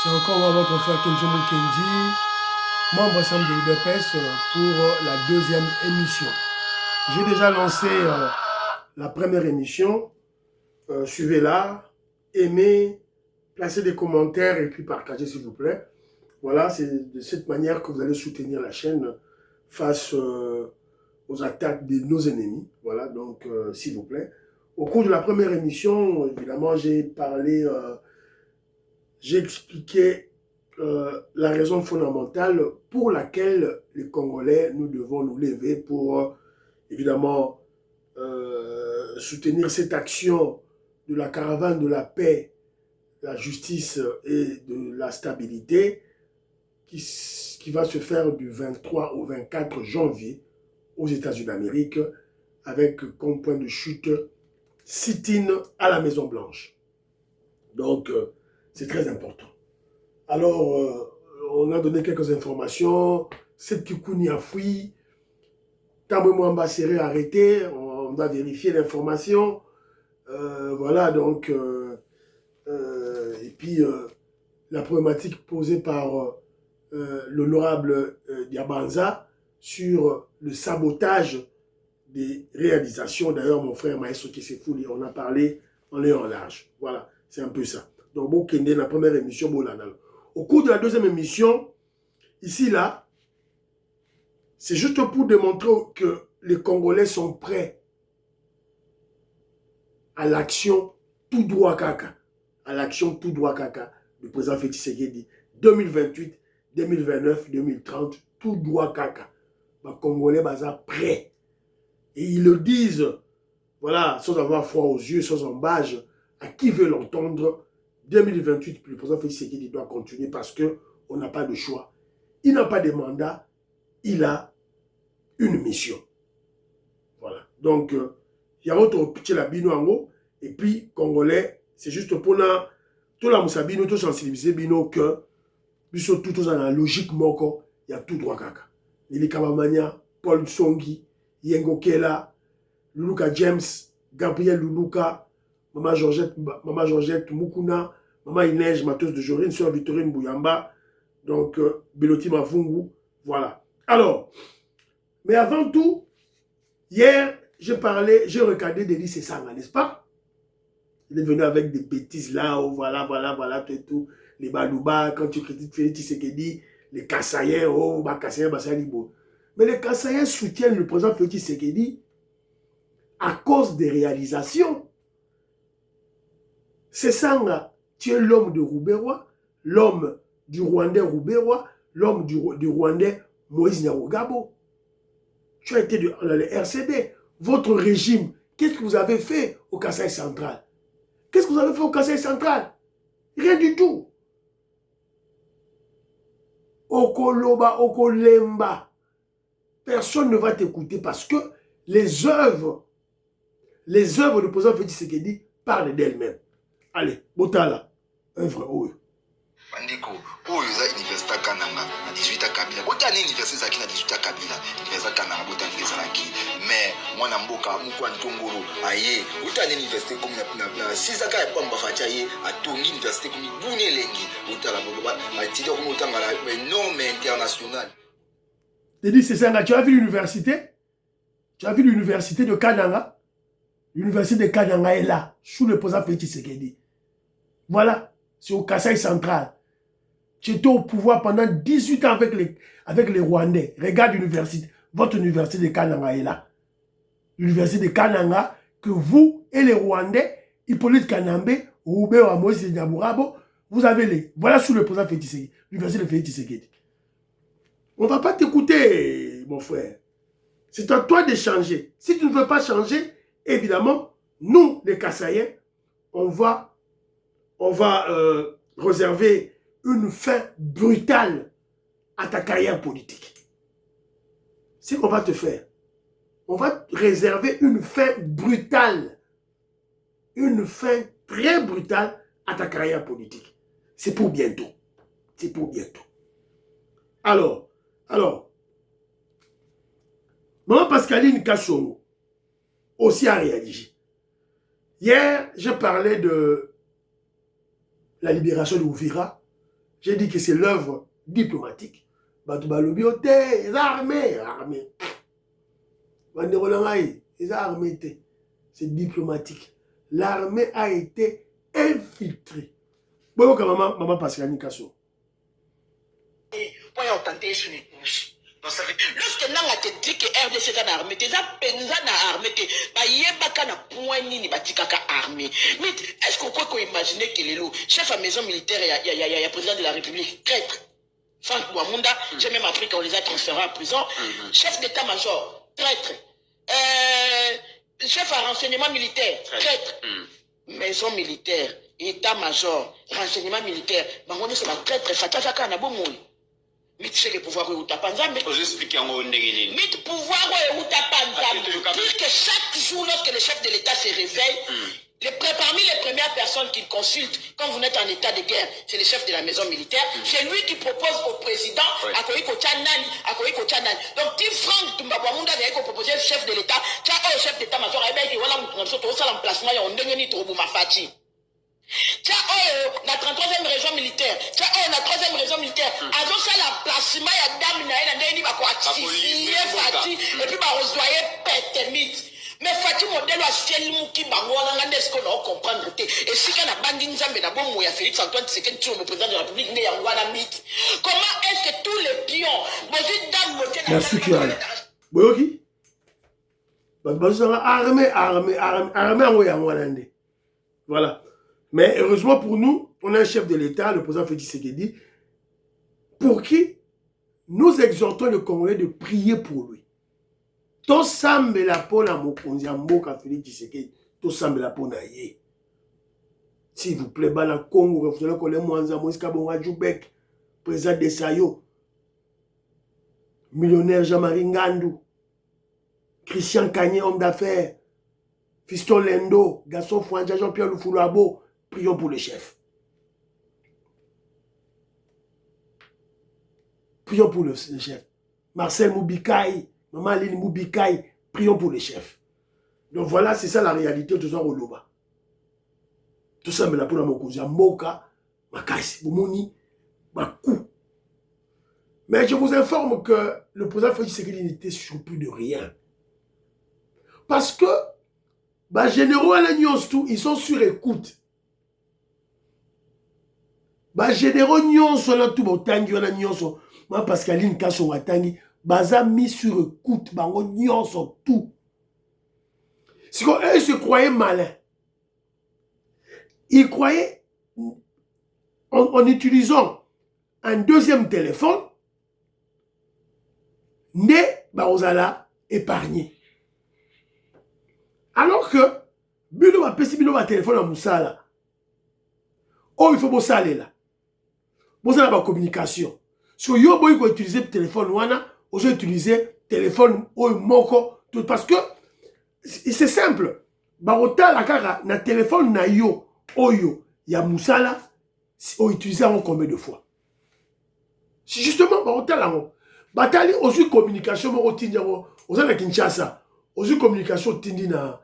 C'est encore moi, votre frère Kenji Mukendi, membre ensemble de l'UDPS pour la deuxième émission. J'ai déjà lancé la première émission. Suivez-la, aimez, placez des commentaires et puis partagez s'il vous plaît. Voilà, c'est de cette manière que vous allez soutenir la chaîne face aux attaques de nos ennemis. Voilà, donc s'il vous plaît. Au cours de la première émission, évidemment, j'ai expliqué la raison fondamentale pour laquelle les Congolais, nous devons nous lever pour, évidemment, soutenir cette action de la caravane de la paix, de la justice et de la stabilité qui va se faire du 23 au 24 janvier aux États-Unis d'Amérique avec comme point de chute sit-in à la Maison-Blanche. Donc, c'est très important. Alors, on a donné quelques informations. Cette Kikouni a fui. Tambo Mwamba serait arrêté. On va vérifier l'information. Voilà, donc. Et puis, la problématique posée par l'honorable Diabanza sur le sabotage des réalisations. D'ailleurs, mon frère Maestro Kissefouli, on a parlé en l'air en large. Voilà, c'est un peu ça. Donc, bon, Kende, la première émission, bon, au cours de la deuxième émission, ici, là, c'est juste pour démontrer que les Congolais sont prêts à l'action tout droit caca. À l'action tout droit caca du président Félix Tshisekedi. 2028, 2029, 2030, tout droit caca. Les Congolais sont prêts. Et ils le disent, voilà, sans avoir froid aux yeux, sans embâge, à qui veut l'entendre. 2028, le président Félix Tshisekedi doit continuer parce qu'on n'a pas de choix. Il n'a pas de mandat, il a une mission. Voilà. Donc, il y a autre petit labino en haut, et puis, Congolais, c'est juste pour tout la moussabino, tout sensibiliser bino que, tout dans la logique moko, il y a tout droit kaka. Lili Kabamania, Paul Songi, Yengo Kela, Luluka James, Gabriel Luluka, Maman Georgette Mukuna, Maman Inège, Matos de Jorine, Sœur Victorine Bouyamba, donc Beloti Mavungu, voilà. Alors, mais avant tout, hier, j'ai regardé Denis Sessanga, n'est-ce pas? Il est venu avec des bêtises là, oh, voilà, tout, les Balouba, quand tu critiques Félix Tshisekedi, les Kassaïens, oh, Kassaïens, Bassalibo. Mais les Kassaïens soutiennent le président Félix Tshisekedi à cause des réalisations. Sessanga, tu es l'homme de Rouberois, l'homme du Rwandais Rouberois, l'homme du Rwandais Moïse Nyarugabo. Tu as été dans le RCD. Votre régime, qu'est-ce que vous avez fait au Kasaï central? Qu'est-ce que vous avez fait au Kasaï central? Rien du tout. Okoloba, Okolemba. Personne ne va t'écouter parce que les œuvres du président Félix Tshisekedi parlent d'elles-mêmes. Allez, Botala, œuvre haut. Bandiko, oyo eza université Kananga na 18 Kabila. Botani université zaki na 18 Kabila. Université Kananga botani ezalaki. Mais mwana mboka mukwa ntongoro aye. Botani université comme na 6 aka ya pamba facha ye atongi université comme buni elengi. Botala boba atidi ko motanga la norme internationale. Denis Sessanga, tu as vu l'université? Tu as vu l'université de Kananga? L'université de Kananga est là, sous le président Félix Tshisekedi. Voilà, c'est au Kasaï central. Tu étais au pouvoir pendant 18 ans avec les Rwandais. Regarde l'université. Votre université de Kananga est là. L'université de Kananga, que vous et les Rwandais, Hippolyte Kanambe, Roubert Moïse Nyaburabo, vous avez les. Voilà sous le président Félix Tshisekedi. L'université de Félix Tshisekedi. On ne va pas t'écouter, mon frère. C'est à toi de changer. Si tu ne veux pas changer, évidemment, nous, les Kassaïens, on va réserver une fin brutale à ta carrière politique. C'est ce qu'on va te faire. On va réserver une fin brutale, une fin très brutale à ta carrière politique. C'est pour bientôt. C'est pour bientôt. Alors, Maman Pascaline Kassongo aussi a réagi. Hier, je parlais de la libération de Ouvira, J'ai dit que c'est l'œuvre diplomatique. Batubalobi ote, les armées. Les armées, c'est diplomatique. L'armée a été infiltrée. Bon, comme maman Pascal Nikasso. Lorsque Nanga te dit que RDC est en armée, tu as pensé en armée, tu as point ni batikaka armée. Mais est-ce qu'on peut imaginer que le chef à maison militaire et président de la République, traître, Franck Bouamunda, j'ai même appris qu'on les a transférés en prison, chef d'état-major, traître, chef à renseignement militaire, traître, maison militaire, état-major, renseignement militaire, on est sur la traître, Fatafaka Nabomoui. Mais tu sais que pouvoir ou tapanzambe. Faut expliquer en gros ndengeni. Mais pouvoir ou tapanzambe. Dire que chaque jour, lorsque le chef de l'État se réveille, parmi les premières personnes qu'il consulte, quand vous êtes en état de guerre, c'est le chef de la maison militaire. C'est lui qui propose au président, à Koiko Tchanani. Donc, si Franck Tumbabouamunda a proposé au chef de l'État, tu as au chef d'état-major, et bien, voilà, nous avons l'emplacement, on dégage trop Mafati. Tiens, la 33e région militaire. Tiens, la 3e région militaire. Avant ça, l'emplacement, il y a dame, il y a Fati, et puis, on rejoignait Pétemite. Mais Fati, modèle, à ciel, qui est-ce qu'on a comprendre. Et si on a bandé Nzambe, d'abord, il y a Félix Antoine Tshisekedi, le président de la République, mais il y a Wana Mythe. Comment est-ce que tous les pions, merci, Kiara. Boyoki? Armée, voilà. Mais heureusement pour nous, on a un chef de l'État, le président Félix Tshisekedi, pour qui nous exhortons le Congolais de prier pour lui. To sambe la pona mokonzi mboka Félix Tshisekedi, to sambe la pona ye. S'il vous plaît, bana Congo, vous allez connaître Mwanza Moïse Kabonga Djoubek, président de Sayo, millionnaire Jean-Marie Ngandou, Christian Kanye, homme d'affaires, Fiston Lendo, Gaston Fouanja, Jean-Pierre Lufulabo. Prions pour le chef. Prions pour le chef. Marcel Moubikaï, Maman Aline Moubikaï, prions pour le chef. Donc voilà, c'est ça la réalité de Zouan Oloba. Tout ça, mais la pour la Mokouzia, Moka, Makaïs, Boumoni, Bakou. Mais je vous informe que le président Félix Tshisekedi n'était surpris de rien. Parce que, généraux à la nuance tout, ils sont sur écoute. Généraux nyonso na tout botangi wana nyonso ma Pascaline Kasso watangi baza mis sur écoute bango nyonso tout. C'est qu'on eux se croyaient malins. Ils croyaient en utilisant un deuxième téléphone né baozala épargné. Alors que bilo ba pesi bilo ba téléphone à musala. Oh, il faut bosser aller là. Vous avez la communication. Si vous avez utilisé le téléphone, vous avez utilisé le téléphone parce que c'est simple. Le téléphone na yo, oyo, ya musala, on utilise combien de fois? C'est justement, batali aussi communication, vous avez Kinshasa, aussi communication tindi na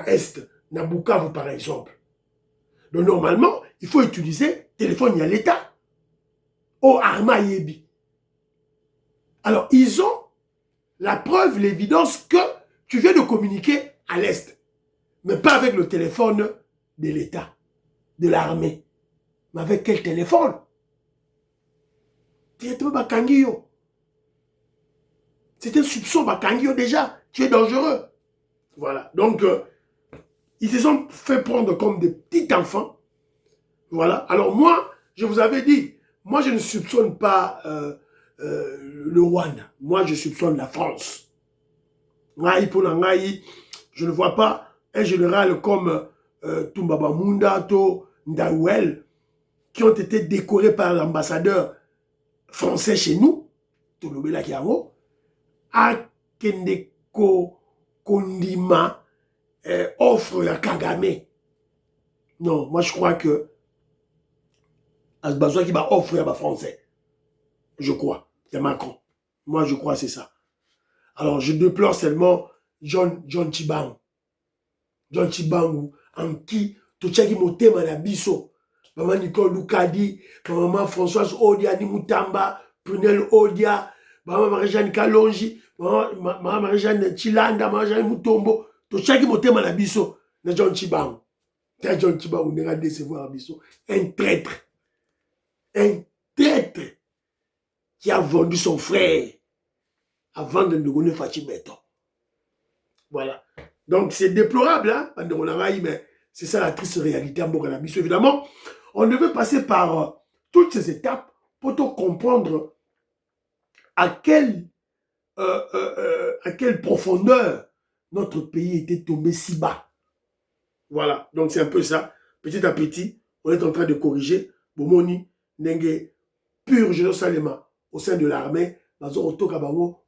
Est, na Bukavu par exemple. Donc normalement, il faut utiliser téléphone à l'État. Oh, Arma Yebi. Alors, ils ont la preuve, l'évidence que tu viens de communiquer à l'Est. Mais pas avec le téléphone de l'État, de l'armée. Mais avec quel téléphone? C'est un soupçon, Bakangio déjà. Tu es dangereux. Voilà. Donc, ils se sont fait prendre comme des petits enfants. Voilà. Alors moi, je vous avais dit, moi je ne soupçonne pas le Rwanda. Moi je soupçonne la France. Je ne vois pas un général comme Tumbabamunda, To Ndaouel, qui ont été décorés par l'ambassadeur français chez nous, Tolobela Kiango, Akendeko Kondima, offre à Kagame. Non, moi je crois que Asbazoua qui va offrir à français. Je crois. C'est Macron. Moi je crois que c'est ça. Alors je déplore seulement John Chibangu. John Chibangu, en qui Tochaki Motema na biso. maman Nicole Lukadi, maman Françoise Odia Nimutamba, Prunel Odia, maman Marie-Jeanne Kalonji, maman Marie-Jeanne Chilanda, maman Jeanne Mutombo, to chaque motema na biso, na John Chibangu. John Chibangu n'est pas décevoir biso. Un traître qui a vendu son frère avant de nous donner Fachi Beton. Voilà. Donc c'est déplorable, hein, mais c'est ça la triste réalité en Bokanabiso. Évidemment, on devait passer par toutes ces étapes pour te comprendre à quelle profondeur notre pays était tombé si bas. Voilà, donc c'est un peu ça. Petit à petit, on est en train de corriger. Bomoni, Nenge, pur Jérusalem au sein de l'armée,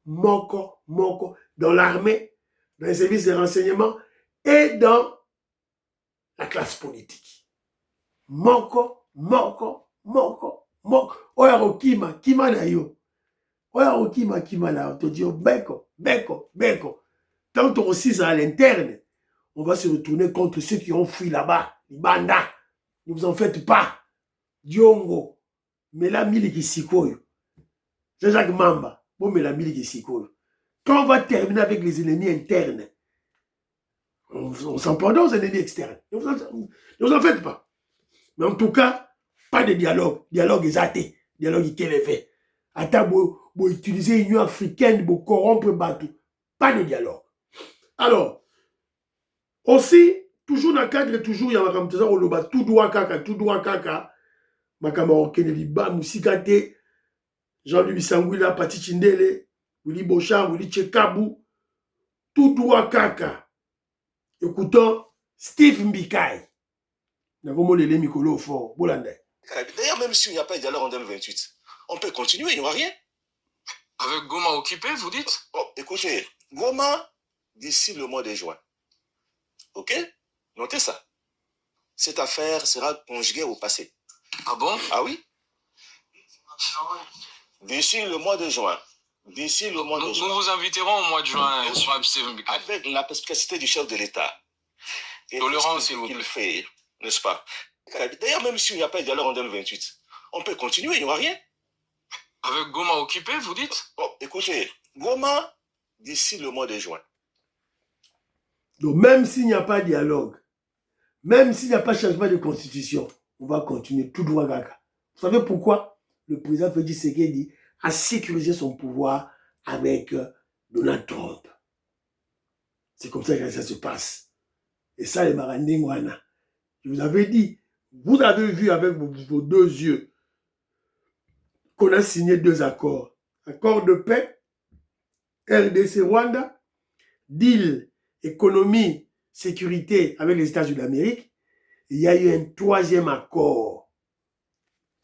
moko, dans l'armée, dans les services de renseignement et dans la classe politique. Moko. Oya kima na yo. Oya kima na yo. To dire beko. Tant qu'on aussi à l'interne, on va se retourner contre ceux qui ont fui là-bas. Les bandas. Ne vous en faites pas. Diongo. Mela miliki sikoyo. Jean-Jacques Mamba. Bon, mela miliki sikoyo. Quand on va terminer avec les ennemis internes, on s'en prendra aux ennemis externes. Ne vous en faites pas. Mais en tout cas, pas de dialogue. Dialogue est athée. Dialogue qui est élevé. Attends, pour utiliser l'Union africaine pour corrompre Batou. Pas de dialogue. Alors, aussi, toujours dans le cadre, toujours, il y a un tout droit kaka. Makama Okene Liba, Musikate, Jean-Louis Sanguila, Pati Chindele, Willy Bochard, Willy Tchekabu, tout droit kaka. Écoutons Steve Mbikai. D'ailleurs, même s'il n'y a pas de dialogue en 2028, on peut continuer, il n'y aura rien. Avec Goma occupé, vous dites? Oh, écoutez, Goma, d'ici le mois de juin. Ok? Notez ça. Cette affaire sera conjuguée au passé. Ah bon? Ah oui? D'ici le mois de juin. Nous vous inviterons au mois de juin, avec la perspicacité du chef de l'État. Et tolérance, s'il vous plaît. plaît. Fait, n'est-ce pas? D'ailleurs, même s'il n'y a pas de dialogue en 2028, on peut continuer, il n'y aura rien. Avec Goma occupé, vous dites? Oh, écoutez, Goma, d'ici le mois de juin. Donc, même s'il n'y a pas de dialogue, même s'il n'y a pas de changement de constitution, on va continuer tout droit gaga. Vous savez pourquoi? Le président Félix Tshisekedi a sécurisé son pouvoir avec Donald Trump. C'est comme ça que ça se passe. Et ça, les Marandingwana, je vous avais dit, vous avez vu avec vos deux yeux qu'on a signé 2 accords. Accord de paix, RDC Rwanda, deal économie, sécurité avec les États-Unis d'Amérique. Il y a eu un 3e accord.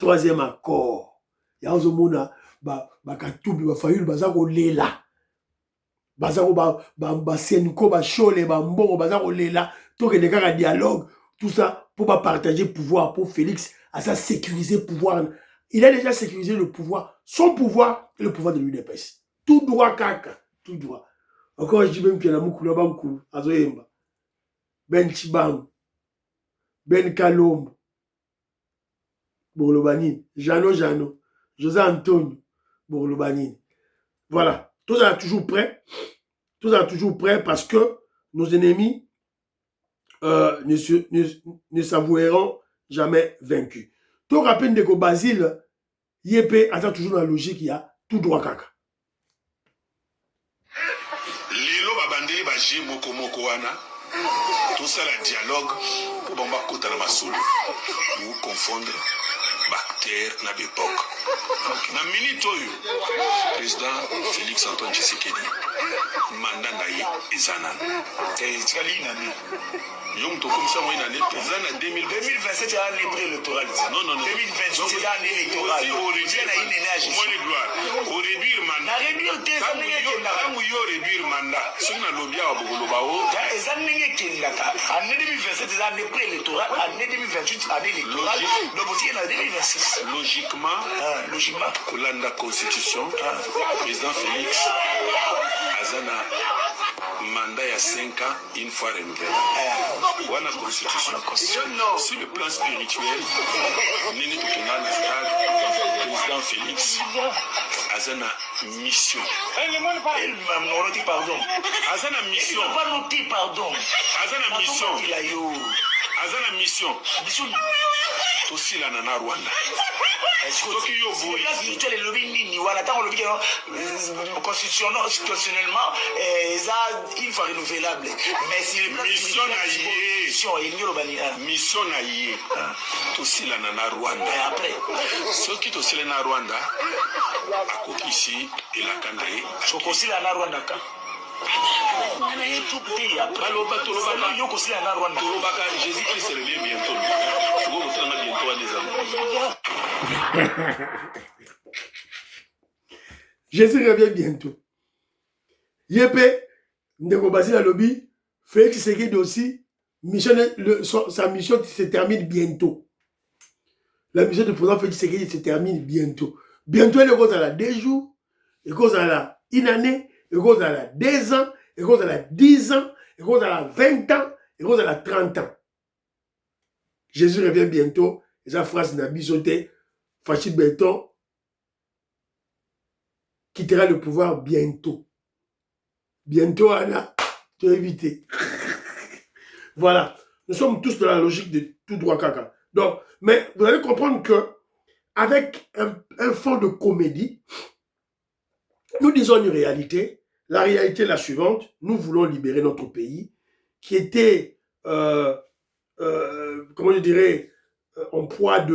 3e accord. Il y a un zomona, bakatubi, bafayul, bazako lela. Bazako senko, bachole, mbongo, bazako lela. Tout que les dialogue, tout ça, pour partager le pouvoir, pour Félix, à ça sécuriser le pouvoir. Il a déjà sécurisé le pouvoir, son pouvoir et le pouvoir de l'UDPS. Tout droit, kaka. Tout droit. Encore, je dis même qu'il y a un moukoula bankou, azoyemba. Ben Chibang, Ben Kalom, Bourlobanine, Jano, José Antonio, Bourlobanine. Voilà, tout ça est toujours prêt. Tout ça est toujours prêt parce que nos ennemis ne s'avoueront jamais vaincus. Tout rappel de que Basile, Yépé attend toujours dans la logique, il y a tout droit kaka. Lilo babandeli baje moko wana. Tout ça, le dialogue, pour qu'on côté dans ma soul, nous confondre bactère na l'époque. Na minute président Félix Antoine Tshisekedi, mandat naïe ezana. C'est nani. Yom to comme ça moi une année président en 2027 c'est l'année préélectorale. Non. 2026 c'est l'année électorale. Au réduire mandat. Na réduire tes années réduire mandat. Ce na lobia wa bogoloba o. Les années kendaka. Année 2027 c'est l'année préélectorale. Année 2028 année électorale. Donc aussi en 2026. Logiquement, Kolanda Constitution, président Félix Azana mandat ya 5 ans une fois renouvelé. Voilà la constitution. Sur le plan spirituel, Nini Tokena na stade, président Félix, Azana mission. Pardon. Azana mission. Pardon. Azana mission. Azana mission. Tosila na Rwanda. Soki yo boy. Spirituel le nini wala tant le bien constitutionnellement il faut renouvelable mais si le mission na yé mission na yé tosila na Rwanda et après soki tosila na Rwanda akokisi elakanda ye sokosila na Rwanda ka Jésus-Christ revient bientôt. Jésus revient bientôt. Yépé, Ndeko Basile Alobi, Félix Tshisekedi aussi, sa mission se termine bientôt. La mission du président Félix Tshisekedi se termine bientôt. Bientôt, il cause à la 2 jours, il cause à la 1 année, il cause à la 2 ans, il cause à la 10 ans, il cause à la 20 ans, il cause à la 30 ans. Jésus revient bientôt, et sa phrase n'a bisoté, Fachid Béton quittera le pouvoir bientôt. Bientôt, Anna, tu as évité. Voilà. Nous sommes tous dans la logique de tout droit caca. Donc, mais vous allez comprendre que avec un fond de comédie, nous disons une réalité. La réalité est la suivante. Nous voulons libérer notre pays qui était, comment je dirais, en proie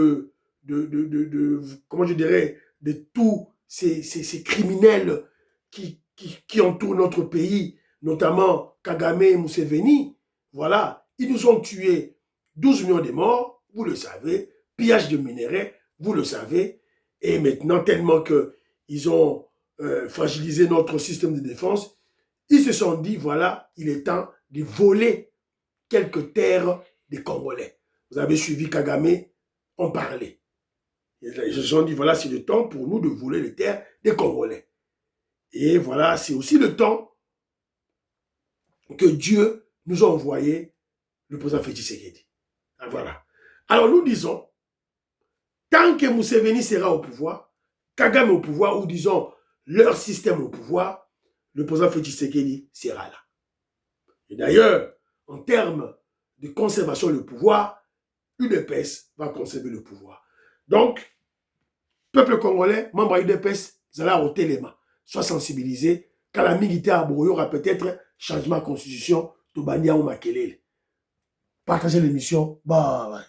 comment je dirais, de tous ces criminels qui entourent notre pays, notamment Kagame et Museveni. Voilà, ils nous ont tués 12 millions de morts, vous le savez, pillage de minerais, vous le savez, et maintenant, tellement qu'ils ont fragilisé notre système de défense, ils se sont dit, voilà, il est temps de voler quelques terres des Congolais. Vous avez suivi Kagame, on parlait. Ils se sont dit, voilà, c'est le temps pour nous de voler les terres des Congolais. Et voilà, c'est aussi le temps que Dieu nous a envoyé le président Félix Tshisekedi. Voilà. Alors nous disons, tant que Museveni sera au pouvoir, Kagame au pouvoir, ou disons leur système au pouvoir, le président Félix Tshisekedi sera là. Et d'ailleurs, en termes de conservation du pouvoir, UDPS va conserver le pouvoir. Donc, peuple congolais, membre de l'UDPS, Zala au téléma, soit sensibilisé, quand la militaire il y aura peut-être changement de constitution, Tobania ou Makelele. Partagez l'émission. Bye.